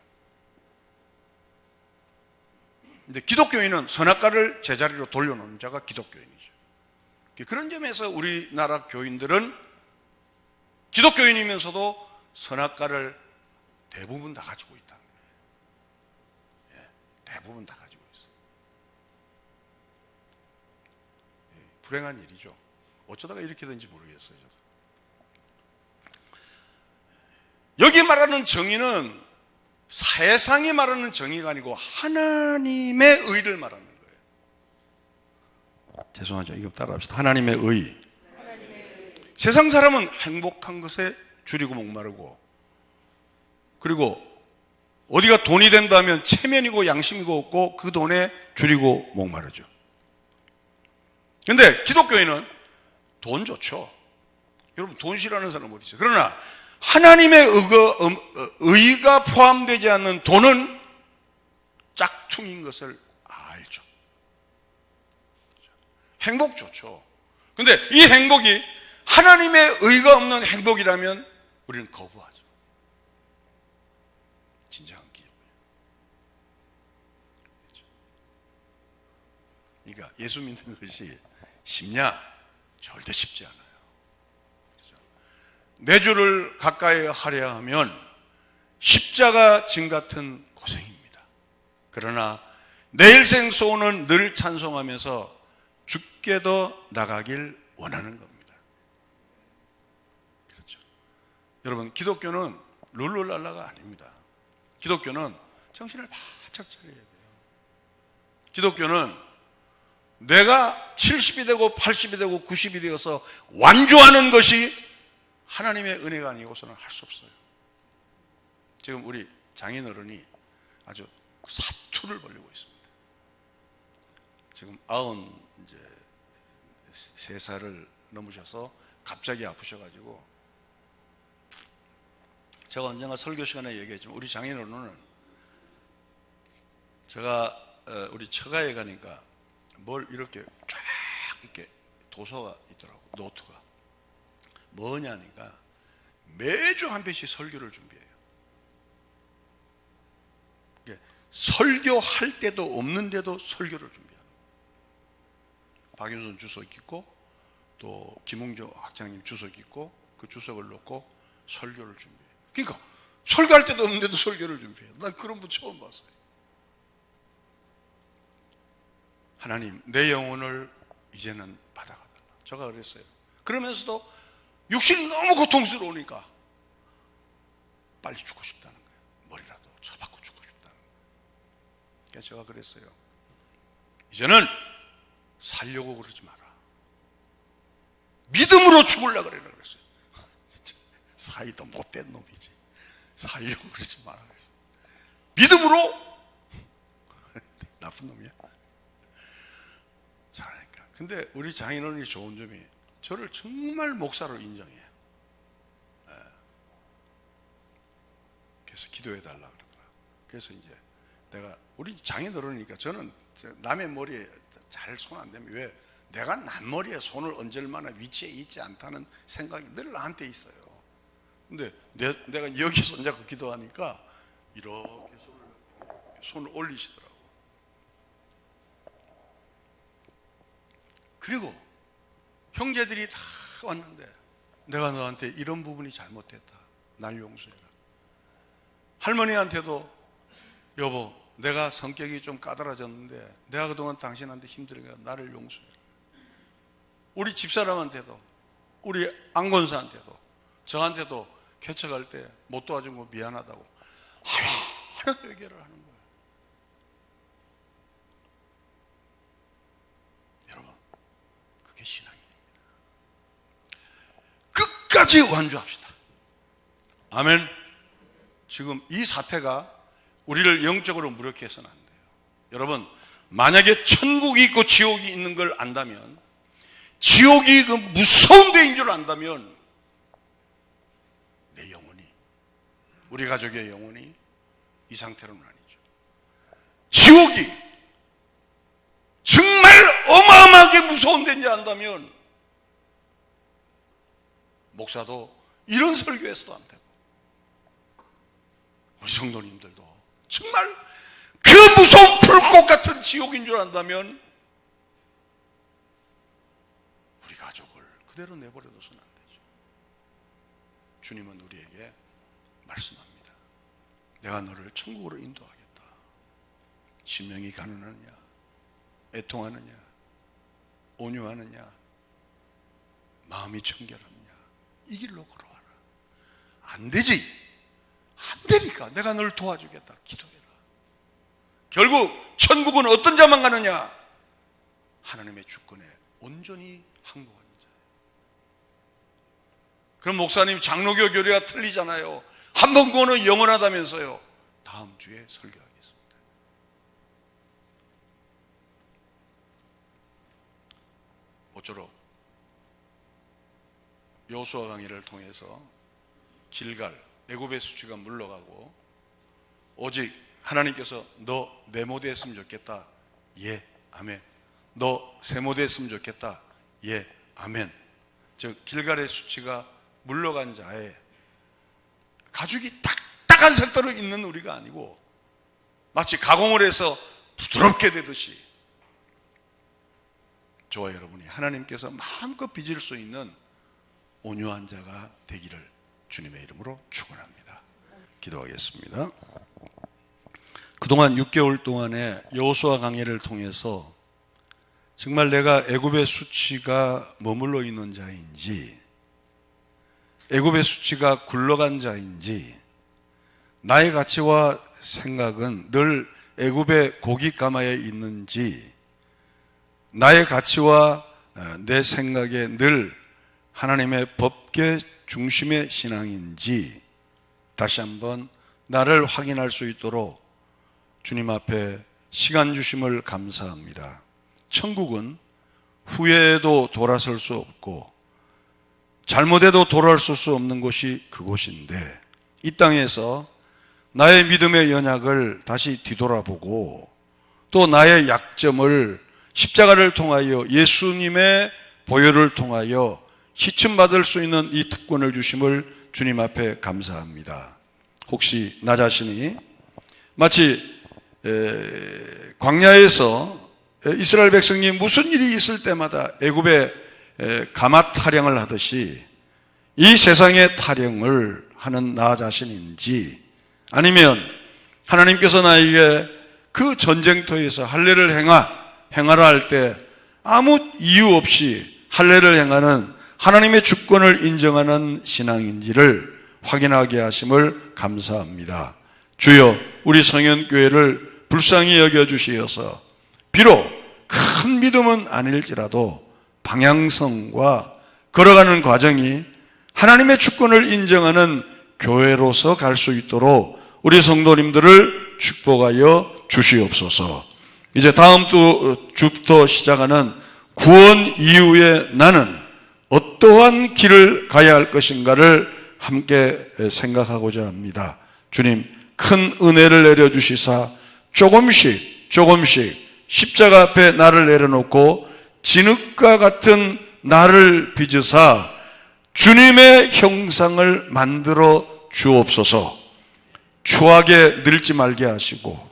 S1: 근데 기독교인은 선악과를 제자리로 돌려놓는 자가 기독교인이죠. 그런 점에서 우리나라 교인들은 기독교인이면서도 선악과를 대부분 다 가지고 있다는 거예요. 대부분 다 가지고 있어요. 불행한 일이죠. 어쩌다가 이렇게 된지 모르겠어요. 저도. 여기 말하는 정의는 세상이 말하는 정의가 아니고 하나님의 의를 말하는 거예요. 죄송하죠. 이거 따라합시다. 하나님의 의. 세상 사람은 행복한 것에 줄이고 목마르고, 그리고 어디가 돈이 된다면 체면이고 양심이고 없고 그 돈에 줄이고 목마르죠. 근데 기독교인은 돈 좋죠. 여러분 돈 싫어하는 사람 어디 있어요? 그러나 하나님의 의가 포함되지 않는 돈은 짝퉁인 것을 알죠. 행복 좋죠. 근데 이 행복이 하나님의 의가 없는 행복이라면 우리는 거부하죠. 진정한 기적이에요. 그러니까 예수 믿는 것이 쉽냐? 절대 쉽지 않아요. 내 주를 가까이 하려 하면 십자가 짐 같은 고생입니다. 그러나 내 일생 소원은 늘 찬송하면서 주께 더 나가길 원하는 겁니다. 그렇죠. 여러분, 기독교는 룰루랄라가 아닙니다. 기독교는 정신을 바짝 차려야 돼요. 기독교는 내가 70이 되고 80이 되고 90이 되어서 완주하는 것이 하나님의 은혜가 아니고서는 할 수 없어요. 지금 우리 장인어른이 아주 사투를 벌리고 있습니다. 지금 93살을 넘으셔서 갑자기 아프셔가지고, 제가 언젠가 설교 시간에 얘기했지만 우리 장인어른은 제가 우리 처가에 가니까 뭘 이렇게 쫙 이렇게 도서가 있더라고. 노트가 뭐냐니까 매주 한 편씩 설교를 준비해요. 설교할 때도 없는데도 설교를 준비하는 거예요. 박윤선 주석 있고 또 김웅정 학장님 주석 있고 그 주석을 놓고 설교를 준비해요. 그러니까 설교할 때도 없는데도 설교를 준비해요. 난 그런 분 처음 봤어요. 하나님, 내 영혼을 이제는 받아가달라. 제가 그랬어요. 그러면서도 육신이 너무 고통스러우니까 빨리 죽고 싶다는 거예요. 머리라도 쳐박고 죽고 싶다는 거예요. 그래서 제가 그랬어요. 이제는 살려고 그러지 마라. 믿음으로 죽으려고 그래라 그랬어요. 사이도 못된 놈이지. 살려고 그러지 마라 그랬어요. 믿음으로 나쁜 놈이야. 잘하니까. 근데 우리 장인어른이 좋은 점이 저를 정말 목사로 인정해요. 그래서 기도해달라 그러더라. 그래서 이제 내가 우리 장인어른이니까 저는 남의 머리에 잘 손 안 대면 왜 내가 남 머리에 손을 얹을 만한 위치에 있지 않다는 생각이 늘 나한테 있어요. 근데 내가 여기 손잡고 기도하니까 이렇게 손을 올리시더라고. 그리고 형제들이 다 왔는데 내가 너한테 이런 부분이 잘못됐다, 날 용서해라. 할머니한테도 여보, 내가 성격이 좀 까다로워졌는데 내가 그동안 당신한테 힘들게 나를 용서해라. 우리 집사람한테도, 우리 안건사한테도, 저한테도 개척할 때 못 도와준 거 미안하다고 하나하나 해결을 하는 거예요. 여러분, 그게 신앙입니다. 끝까지 완주합시다. 아멘. 지금 이 사태가 우리를 영적으로 무력해 해서는 안 돼요. 여러분, 만약에 천국이 있고 지옥이 있는 걸 안다면, 지옥이 그 무서운 데인 줄 안다면 내 영혼이, 우리 가족의 영혼이 이 상태로는 아니죠. 지옥이 정말 어마어마하게 무서운 데인지 안다면 목사도 이런 설교에서도 안 되고, 우리 성도님들도 정말 그 무서운 불꽃 같은 지옥인 줄 안다면 우리 가족을 그대로 내버려둬서는 안 되죠. 주님은 우리에게 말씀합니다. 내가 너를 천국으로 인도하겠다. 심령이 가난하느냐, 애통하느냐, 온유하느냐, 마음이 청결하느냐, 이 길로 걸어와라. 안 되지. 안 되니까 내가 널 도와주겠다. 기도해라. 결국 천국은 어떤 자만 가느냐? 하나님의 주권에 온전히 항복하는 자예요. 그럼 목사님, 장로교 교리가 틀리잖아요. 한 번 구원은 영원하다면서요. 다음 주에 설교하겠습니다. 모쪼록 여호수아 강의를 통해서 길갈, 애굽의 수치가 물러가고, 오직 하나님께서 너 네모데 했으면 좋겠다. 예, 아멘. 너 세모데 했으면 좋겠다. 예, 아멘. 즉 길갈의 수치가 물러간 자의 가죽이 딱딱한 색깔로 있는 우리가 아니고, 마치 가공을 해서 부드럽게 되듯이 저와 여러분이 하나님께서 마음껏 빚을 수 있는 온유한 자가 되기를 주님의 이름으로 축원합니다. 기도하겠습니다. 그동안 6개월 동안의 여호수아 강해를 통해서 정말 내가 애굽의 수치가 머물러 있는 자인지, 애굽의 수치가 굴러간 자인지, 나의 가치와 생각은 늘 애굽의 고기 가마에 있는지, 나의 가치와 내 생각에 늘 하나님의 법계 중심의 신앙인지 다시 한번 나를 확인할 수 있도록 주님 앞에 시간 주심을 감사합니다. 천국은 후회해도 돌아설 수 없고 잘못해도 돌아설 수 없는 곳이 그곳인데, 이 땅에서 나의 믿음의 연약을 다시 뒤돌아보고 또 나의 약점을 십자가를 통하여 예수님의 보혈을 통하여 시침받을 수 있는 이 특권을 주심을 주님 앞에 감사합니다. 혹시 나 자신이 마치 광야에서 이스라엘 백성이 무슨 일이 있을 때마다 애굽의 가마 타령을 하듯이 이 세상의 타령을 하는 나 자신인지, 아니면 하나님께서 나에게 그 전쟁터에서 할례를 행하라 할 때 아무 이유 없이 할례를 행하는 하나님의 주권을 인정하는 신앙인지를 확인하게 하심을 감사합니다. 주여, 우리 성현교회를 불쌍히 여겨주시어서 비록 큰 믿음은 아닐지라도 방향성과 걸어가는 과정이 하나님의 주권을 인정하는 교회로서 갈 수 있도록 우리 성도님들을 축복하여 주시옵소서. 이제 다음 주부터 시작하는 구원 이후에 나는 어떠한 길을 가야 할 것인가를 함께 생각하고자 합니다. 주님, 큰 은혜를 내려주시사 조금씩 십자가 앞에 나를 내려놓고 진흙과 같은 나를 빚으사 주님의 형상을 만들어 주옵소서. 추하게 늙지 말게 하시고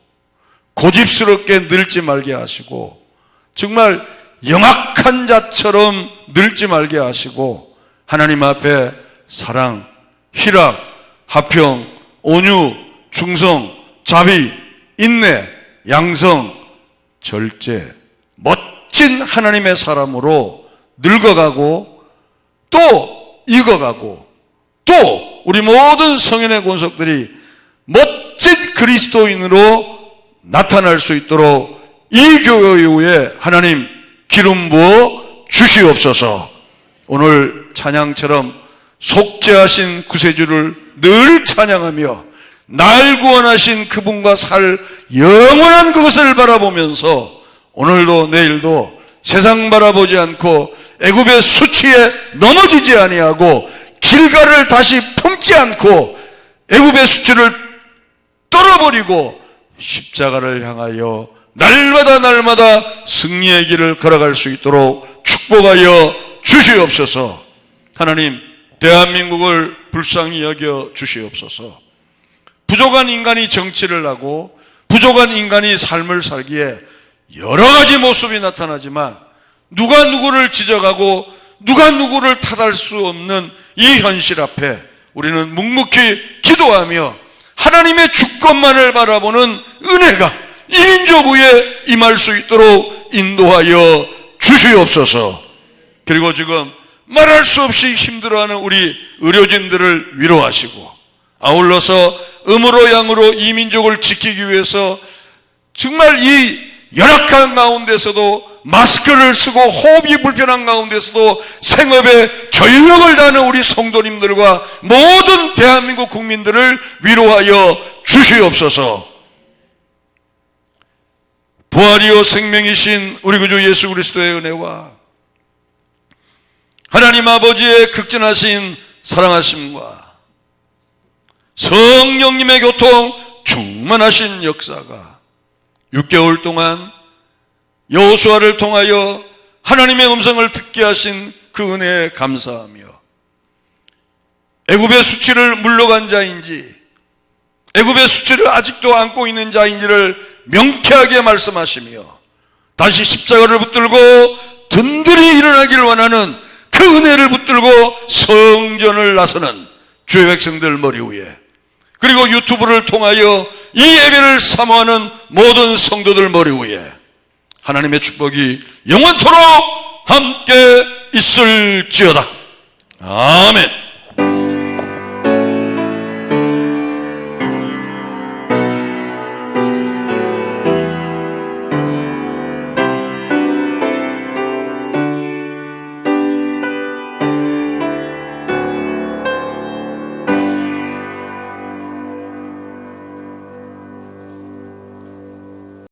S1: 고집스럽게 늙지 말게 하시고 정말 영악한 자처럼 늙지 말게 하시고 하나님 앞에 사랑, 희락, 화평, 온유, 충성, 자비, 인내, 양성, 절제, 멋진 하나님의 사람으로 늙어가고 또 익어가고 또 우리 모든 성인의 권속들이 멋진 그리스도인으로 나타날 수 있도록 이 교회에 하나님 기름 부어 주시옵소서. 오늘 찬양처럼 속죄하신 구세주를 늘 찬양하며 날 구원하신 그분과 살 영원한 그것을 바라보면서 오늘도 내일도 세상 바라보지 않고 애굽의 수치에 넘어지지 아니하고 길가를 다시 품지 않고 애굽의 수치를 떨어버리고 십자가를 향하여 날마다 승리의 길을 걸어갈 수 있도록 축복하여 주시옵소서. 하나님, 대한민국을 불쌍히 여겨 주시옵소서. 부족한 인간이 정치를 하고 부족한 인간이 삶을 살기에 여러 가지 모습이 나타나지만 누가 누구를 지적하고 누가 누구를 탓할 수 없는 이 현실 앞에 우리는 묵묵히 기도하며 하나님의 주권만을 바라보는 은혜가 이 민족 위에 임할 수 있도록 인도하여 주시옵소서. 그리고 지금 말할 수 없이 힘들어하는 우리 의료진들을 위로하시고 아울러서 음으로 양으로 이 민족을 지키기 위해서 정말 이 열악한 가운데서도 마스크를 쓰고 호흡이 불편한 가운데서도 생업에 전력을 다하는 우리 성도님들과 모든 대한민국 국민들을 위로하여 주시옵소서. 부활이요 생명이신 우리 구주 예수 그리스도의 은혜와 하나님 아버지의 극진하신 사랑하심과 성령님의 교통 충만하신 역사가 6개월 동안 여호수아를 통하여 하나님의 음성을 듣게 하신 그 은혜에 감사하며 애굽의 수치를 물러간 자인지 애굽의 수치를 아직도 안고 있는 자인지를 명쾌하게 말씀하시며 다시 십자가를 붙들고 든든히 일어나길 원하는 그 은혜를 붙들고 성전을 나서는 주의 백성들 머리 위에 그리고 유튜브를 통하여 이 예배를 사모하는 모든 성도들 머리 위에 하나님의 축복이 영원토록 함께 있을지어다. 아멘.